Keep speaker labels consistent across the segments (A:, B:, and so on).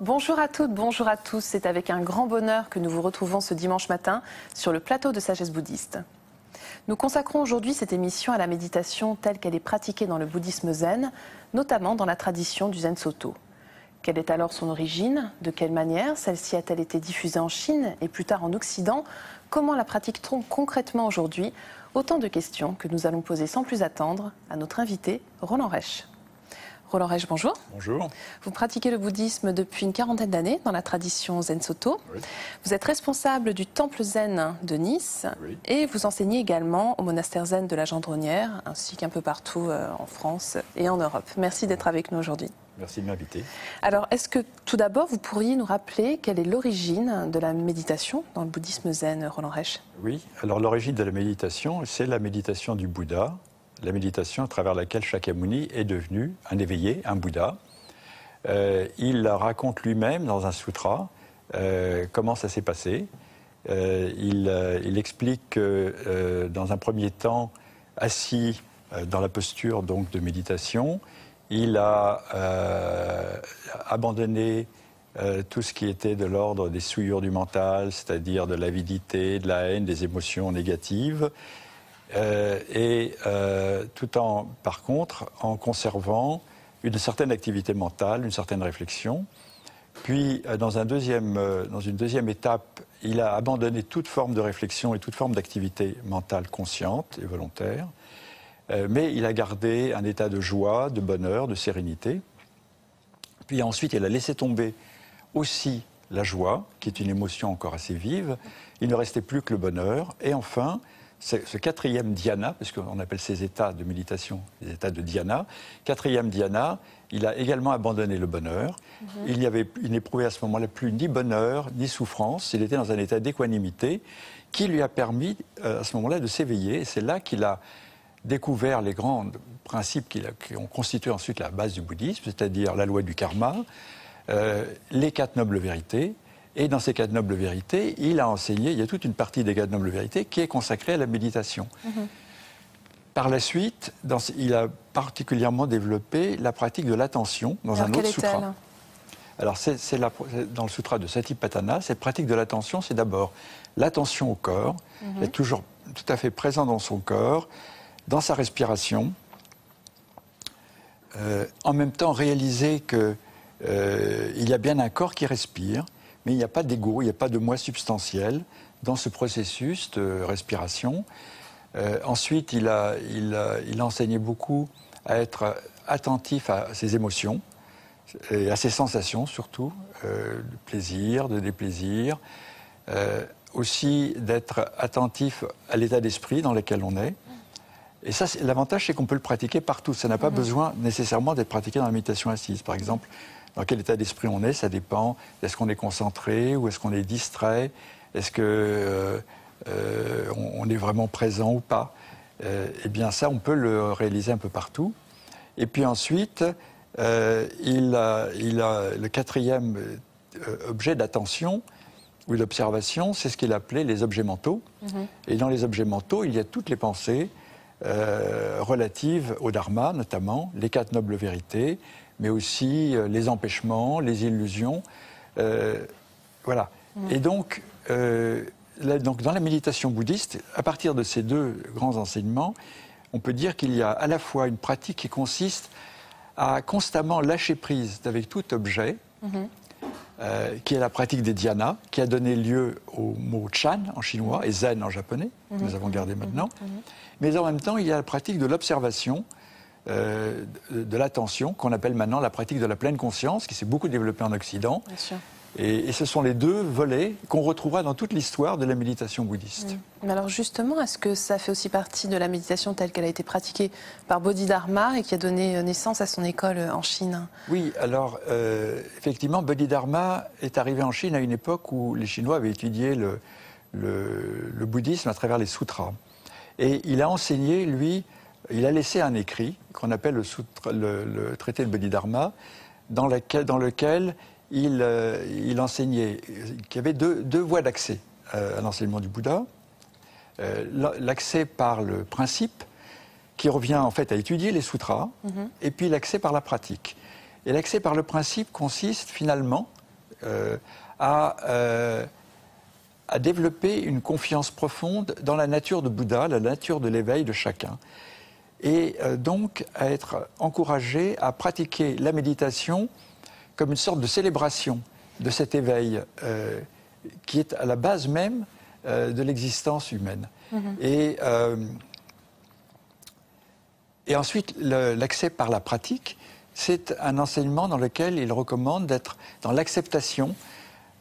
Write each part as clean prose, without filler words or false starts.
A: Bonjour à toutes, bonjour à tous. C'est avec un grand bonheur que nous vous retrouvons ce dimanche matin sur le plateau de Sagesse bouddhiste. Nous consacrons aujourd'hui cette émission à la méditation telle qu'elle est pratiquée dans le bouddhisme zen, notamment dans la tradition du Zen Soto. Quelle est alors son origine? De quelle manière celle-ci a-t-elle été diffusée en Chine et plus tard en Occident? Comment la pratique-t-on concrètement aujourd'hui? Autant de questions que nous allons poser sans plus attendre à notre invité, Roland Reich. Roland Reich, bonjour.
B: Bonjour.
A: Vous pratiquez le bouddhisme depuis une quarantaine d'années dans la tradition Zen Soto.
B: Oui.
A: Vous êtes responsable du temple zen de Nice,
B: Oui.
A: et vous enseignez également au monastère zen de la Gendronnière, ainsi qu'un peu partout en France et en Europe. Merci d'être avec nous aujourd'hui.
B: Merci de m'inviter.
A: Alors, est-ce que tout d'abord, vous pourriez nous rappeler quelle est l'origine de la méditation dans le bouddhisme zen, Roland Reich?
B: Oui, alors l'origine de la méditation, c'est la méditation du Bouddha, la méditation à travers laquelle Shakyamuni est devenu un éveillé, un Bouddha. Il raconte lui-même dans un sutra comment ça s'est passé. Il explique que dans un premier temps, assis dans la posture donc, de méditation, il a abandonné tout ce qui était de l'ordre des souillures du mental, c'est-à-dire de l'avidité, de la haine, des émotions négatives, tout en, par contre, en conservant une certaine activité mentale, une certaine réflexion. Puis, dans une deuxième étape, il a abandonné toute forme de réflexion et toute forme d'activité mentale consciente et volontaire, mais il a gardé un état de joie, de bonheur, de sérénité. Puis ensuite, il a laissé tomber aussi la joie, qui est une émotion encore assez vive. Il ne restait plus que le bonheur. Et enfin, ce quatrième dhyana, parce qu'on appelle ces états de méditation les états de dhyana, quatrième dhyana, il a également abandonné le bonheur. Il n'éprouvait à ce moment-là plus ni bonheur, ni souffrance. Il était dans un état d'équanimité qui lui a permis, à ce moment-là, de s'éveiller. Et c'est là qu'il a découvert les grands principes qui ont constitué ensuite la base du bouddhisme, c'est-à-dire la loi du karma, les quatre nobles vérités. Et dans ces quatre nobles vérités, il a enseigné, il y a toute une partie des quatre nobles vérités qui est consacrée à la méditation. Par la suite, il a particulièrement développé la pratique de l'attention dans un autre sutra. Alors, dans le sutra de Satipatthana, cette pratique de l'attention, c'est d'abord l'attention au corps, être toujours tout à fait présent dans son corps, dans sa respiration, en même temps réaliser qu'il y a bien un corps qui respire, mais il n'y a pas d'ego, il n'y a pas de moi substantiel dans ce processus de respiration. Ensuite, il a enseigné beaucoup à être attentif à ses émotions, et à ses sensations surtout, de plaisir, de déplaisir, aussi d'être attentif à l'état d'esprit dans lequel on est. Et ça, l'avantage, c'est qu'on peut le pratiquer partout. Ça n'a pas besoin nécessairement d'être pratiqué dans la méditation assise. Par exemple, dans quel état d'esprit on est, ça dépend. Est-ce qu'on est concentré ou est-ce qu'on est distrait? Est-ce qu'on est vraiment présent ou pas? Eh bien, ça, on peut le réaliser un peu partout. Et puis ensuite, le quatrième objet d'attention ou d'observation, c'est ce qu'il appelait les objets mentaux. Et dans les objets mentaux, il y a toutes les pensées relatives au dharma, notamment les quatre nobles vérités, mais aussi les empêchements, les illusions. Voilà. Et donc, dans la méditation bouddhiste, à partir de ces deux grands enseignements, on peut dire qu'il y a à la fois une pratique qui consiste à constamment lâcher prise avec tout objet, qui est la pratique des dhyanas, qui a donné lieu au mot chan en chinois et zen en japonais, que nous avons gardé maintenant. Mais en même temps, il y a la pratique de l'observation, de l'attention, qu'on appelle maintenant la pratique de la pleine conscience, qui s'est beaucoup développée en Occident.
A: Bien sûr.
B: Et ce sont les deux volets qu'on retrouvera dans toute l'histoire de la méditation bouddhiste.
A: Mais alors justement, est-ce que ça fait aussi partie de la méditation telle qu'elle a été pratiquée par Bodhidharma et qui a donné naissance à son école en Chine?
B: Oui, alors effectivement, Bodhidharma est arrivé en Chine à une époque où les Chinois avaient étudié le bouddhisme à travers les sutras. Et il a enseigné, lui, il a laissé un écrit qu'on appelle le traité de Bodhidharma, dans lequel il enseignait qu'il y avait deux voies d'accès à l'enseignement du Bouddha. L'accès par le principe, qui revient en fait à étudier les sutras, et puis l'accès par la pratique. Et l'accès par le principe consiste finalement, à développer une confiance profonde dans la nature de Bouddha, la nature de l'éveil de chacun. Et donc à être encouragé à pratiquer la méditation comme une sorte de célébration de cet éveil qui est à la base même de l'existence humaine. Et ensuite, l'accès par la pratique, c'est un enseignement dans lequel il recommande d'être dans l'acceptation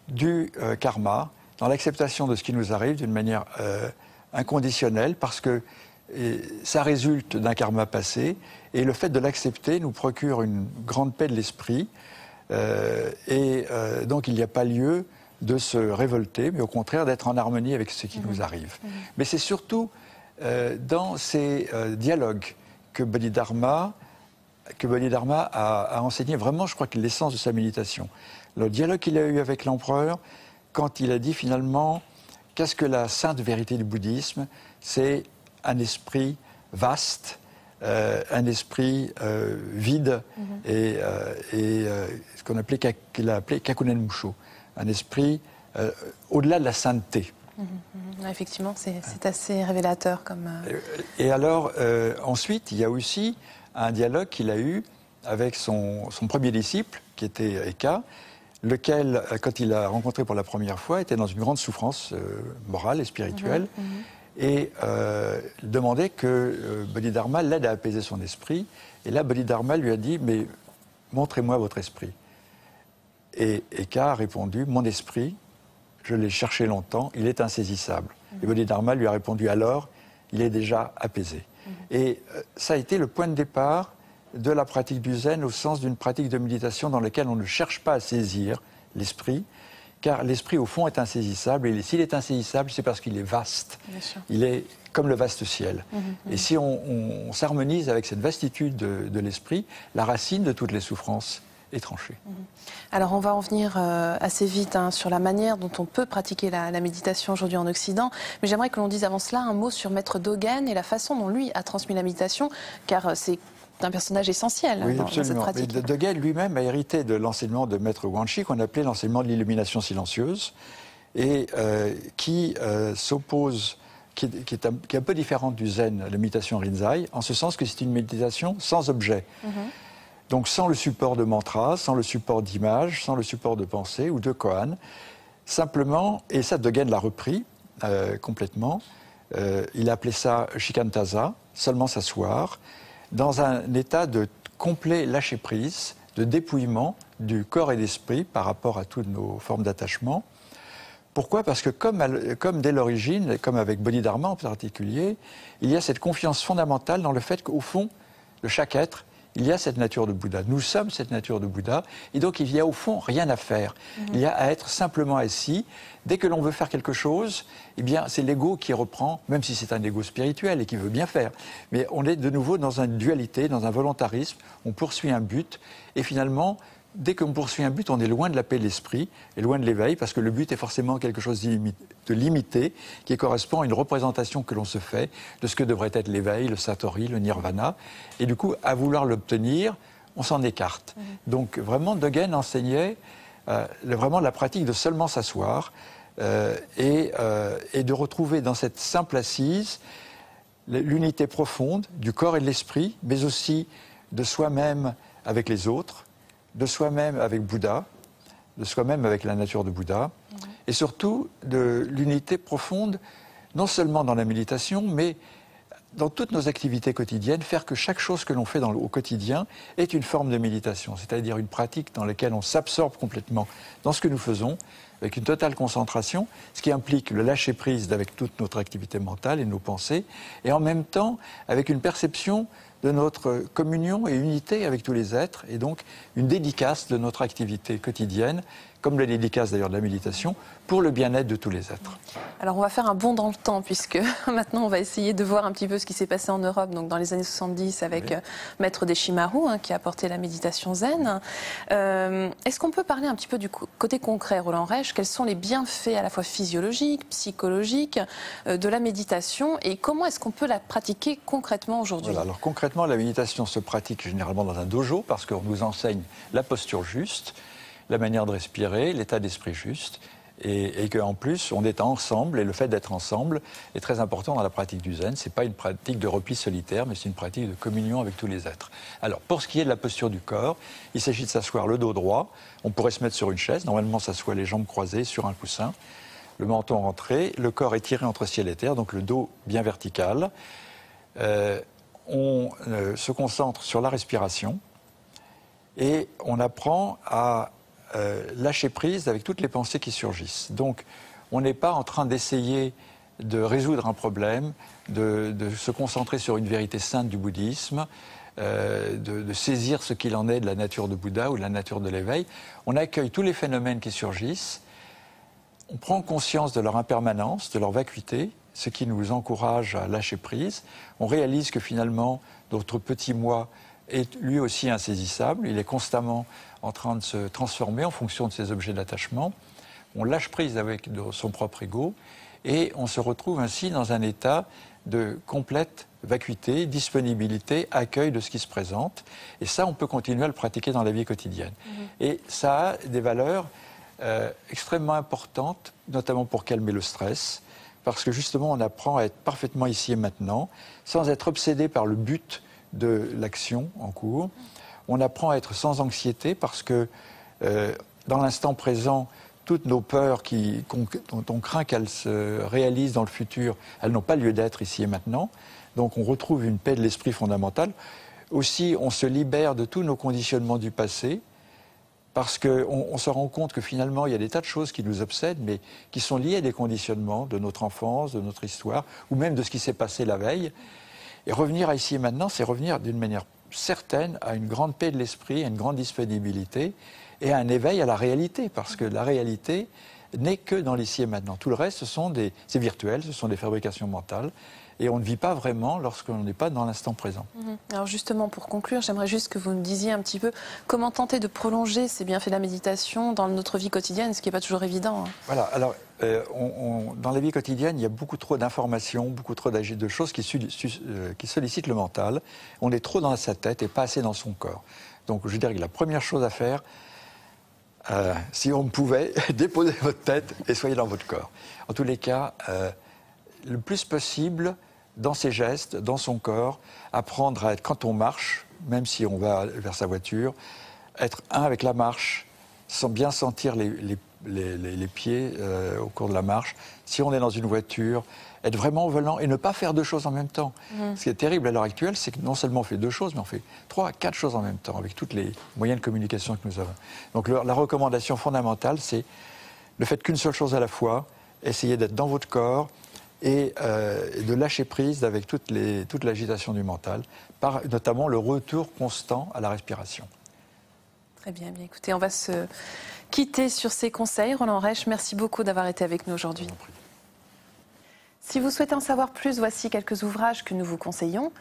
B: du karma, dans l'acceptation de ce qui nous arrive d'une manière inconditionnelle, parce que ça résulte d'un karma passé, et le fait de l'accepter nous procure une grande paix de l'esprit, donc il n'y a pas lieu de se révolter, mais au contraire d'être en harmonie avec ce qui nous arrive. Mais c'est surtout dans ces dialogues que Bodhidharma a enseigné vraiment, je crois, que l'essence de sa méditation. Le dialogue qu'il a eu avec l'empereur, quand il a dit finalement, qu'est-ce que la sainte vérité du bouddhisme? C'est un esprit vaste, un esprit vide, et ce qu'il a appelé Kakunen Musho, un esprit au-delà de la sainteté.
A: Effectivement, c'est assez révélateur comme...
B: Et alors, ensuite, il y a aussi un dialogue qu'il a eu avec son premier disciple, qui était Eka, lequel, quand il l'a rencontré pour la première fois, était dans une grande souffrance morale et spirituelle, et demandait que Bodhidharma l'aide à apaiser son esprit. Et là, Bodhidharma lui a dit, mais montrez-moi votre esprit. Et Eka a répondu, mon esprit, je l'ai cherché longtemps, il est insaisissable. Et Bodhidharma lui a répondu, alors, il est déjà apaisé. Et ça a été le point de départ de la pratique du zen au sens d'une pratique de méditation dans laquelle on ne cherche pas à saisir l'esprit, car l'esprit, au fond, est insaisissable. Et s'il est insaisissable, c'est parce qu'il est vaste. Il est comme le vaste ciel. Et si on s'harmonise avec cette vastitude de l'esprit, la racine de toutes les souffrances est tranchée.
A: Alors on va en venir assez vite sur la manière dont on peut pratiquer la méditation aujourd'hui en Occident, mais j'aimerais que l'on dise avant cela un mot sur Maître Dogen et la façon dont lui a transmis la méditation, car c'est un personnage essentiel dans cette pratique.
B: Mais Dogen lui-même a hérité de l'enseignement de Maître Guanxi, qu'on appelait l'enseignement de l'illumination silencieuse, et qui s'oppose, qui est un peu différente du zen, la méditation Rinzai, en ce sens que c'est une méditation sans objet. Donc sans le support de mantras, sans le support d'images, sans le support de pensée ou de koan. Simplement, et ça Dogen l'a repris complètement, il a appelé ça shikantaza, seulement s'asseoir, dans un état de complet lâcher-prise, de dépouillement du corps et de l'esprit par rapport à toutes nos formes d'attachement. Pourquoi? Parce que comme dès l'origine, comme avec Bodhidharma en particulier, il y a cette confiance fondamentale dans le fait qu'au fond de chaque être, il y a cette nature de Bouddha. Nous sommes cette nature de Bouddha, et donc il y a au fond rien à faire. Il y a à être simplement assis. Dès que l'on veut faire quelque chose, eh bien c'est l'ego qui reprend, même si c'est un ego spirituel et qui veut bien faire. Mais on est de nouveau dans une dualité, dans un volontarisme. On poursuit un but, et finalement, dès qu'on poursuit un but, on est loin de la paix de l'esprit et loin de l'éveil, parce que le but est forcément quelque chose de limité, qui correspond à une représentation que l'on se fait de ce que devrait être l'éveil, le satori, le nirvana. Et du coup, à vouloir l'obtenir, on s'en écarte. Donc vraiment, Dogen enseignait vraiment la pratique de seulement s'asseoir et de retrouver dans cette simple assise l'unité profonde du corps et de l'esprit, mais aussi de soi-même avec les autres, de soi-même avec Bouddha, de soi-même avec la nature de Bouddha, et surtout de l'unité profonde, non seulement dans la méditation, mais dans toutes nos activités quotidiennes, faire que chaque chose que l'on fait au quotidien est une forme de méditation, c'est-à-dire une pratique dans laquelle on s'absorbe complètement dans ce que nous faisons, avec une totale concentration, ce qui implique le lâcher-prise avec toute notre activité mentale et nos pensées, et en même temps avec une perception de notre communion et unité avec tous les êtres, et donc une dédicace de notre activité quotidienne, comme la dédicace d'ailleurs de la méditation, pour le bien-être de tous les êtres.
A: Alors on va faire un bond dans le temps, puisque maintenant on va essayer de voir un petit peu ce qui s'est passé en Europe, donc dans les années 70 avec Maître Deshimaru, qui a apporté la méditation zen. Est-ce qu'on peut parler un petit peu du côté concret, Roland Reich? Quels sont les bienfaits à la fois physiologiques, psychologiques de la méditation, et comment est-ce qu'on peut la pratiquer concrètement aujourd'hui?
B: Voilà, alors concrètement, la méditation se pratique généralement dans un dojo, parce qu'on nous enseigne la posture juste. la manière de respirer, l'état d'esprit juste, et qu'en plus, on est ensemble, et le fait d'être ensemble est très important dans la pratique du zen. Ce n'est pas une pratique de repli solitaire, mais c'est une pratique de communion avec tous les êtres. Alors, pour ce qui est de la posture du corps, il s'agit de s'asseoir le dos droit. On pourrait se mettre sur une chaise. Normalement, s'assoit les jambes croisées sur un coussin. Le menton rentré, le corps étiré entre ciel et terre, donc le dos bien vertical. On se concentre sur la respiration et on apprend à lâcher prise avec toutes les pensées qui surgissent. Donc, on n'est pas en train d'essayer de résoudre un problème, de se concentrer sur une vérité sainte du bouddhisme, de saisir ce qu'il en est de la nature de Bouddha ou de la nature de l'éveil. On accueille tous les phénomènes qui surgissent, on prend conscience de leur impermanence, de leur vacuité, ce qui nous encourage à lâcher prise. On réalise que finalement, notre petit moi est lui aussi insaisissable, il est constamment en train de se transformer en fonction de ses objets d'attachement. On lâche prise avec son propre ego et on se retrouve ainsi dans un état de complète vacuité, disponibilité, accueil de ce qui se présente. Et ça, on peut continuer à le pratiquer dans la vie quotidienne. Et ça a des valeurs extrêmement importantes, notamment pour calmer le stress, parce que justement, on apprend à être parfaitement ici et maintenant, sans être obsédé par le but de l'action en cours. On apprend à être sans anxiété parce que dans l'instant présent, toutes nos peurs dont on craint qu'elles se réalisent dans le futur, elles n'ont pas lieu d'être ici et maintenant. Donc on retrouve une paix de l'esprit fondamentale. Aussi, on se libère de tous nos conditionnements du passé parce qu'on se rend compte que finalement, il y a des tas de choses qui nous obsèdent, mais qui sont liées à des conditionnements de notre enfance, de notre histoire, ou même de ce qui s'est passé la veille. Et revenir à ici et maintenant, c'est revenir d'une manière certaine à une grande paix de l'esprit, à une grande disponibilité et à un éveil à la réalité, parce que la réalité n'est que dans l'ici et maintenant. Tout le reste, c'est virtuel, ce sont des fabrications mentales, et on ne vit pas vraiment lorsqu'on n'est pas dans l'instant présent.
A: Alors justement, pour conclure, j'aimerais juste que vous nous disiez un petit peu comment tenter de prolonger ces bienfaits de la méditation dans notre vie quotidienne, ce qui n'est pas toujours évident.
B: Voilà, alors dans la vie quotidienne, il y a beaucoup trop d'informations, beaucoup trop de choses qui sollicitent le mental. On est trop dans sa tête et pas assez dans son corps. Donc je dirais que la première chose à faire, si on pouvait, déposez votre tête et soyez dans votre corps. En tous les cas, le plus possible, dans ses gestes, dans son corps, apprendre à être, quand on marche, même si on va vers sa voiture, être un avec la marche, sans bien sentir les pieds au cours de la marche. Si on est dans une voiture, être vraiment au volant et ne pas faire deux choses en même temps. Ce qui est terrible à l'heure actuelle, c'est que non seulement on fait deux choses, mais on fait 3 à 4 choses en même temps, avec tous les moyens de communication que nous avons. Donc la recommandation fondamentale, c'est ne faites qu'une seule chose à la fois, essayez d'être dans votre corps, et de lâcher prise avec toute l'agitation du mental, par notamment le retour constant à la respiration.
A: Très bien, écoutez, on va se quitter sur ces conseils. Roland Reich, merci beaucoup d'avoir été avec nous aujourd'hui. Si vous souhaitez en savoir plus, voici quelques ouvrages que nous vous conseillons.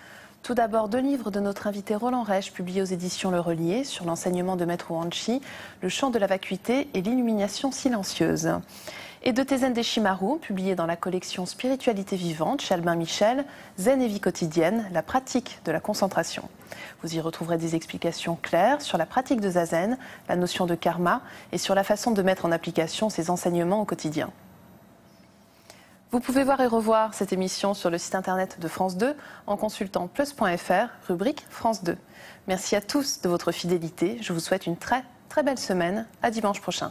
A: Tout d'abord, 2 livres de notre invité Roland Reich, publiés aux éditions Le Relier, sur l'enseignement de Maître Wang Chi, Le chant de la vacuité et l'illumination silencieuse. Et de Tezen Deshimaru, publié dans la collection Spiritualité vivante chez Albin Michel, Zen et vie quotidienne, la pratique de la concentration. Vous y retrouverez des explications claires sur la pratique de Zazen, la notion de karma et sur la façon de mettre en application ces enseignements au quotidien. Vous pouvez voir et revoir cette émission sur le site internet de France 2 en consultant plus.fr, rubrique France 2. Merci à tous de votre fidélité. Je vous souhaite une très, très belle semaine. À dimanche prochain.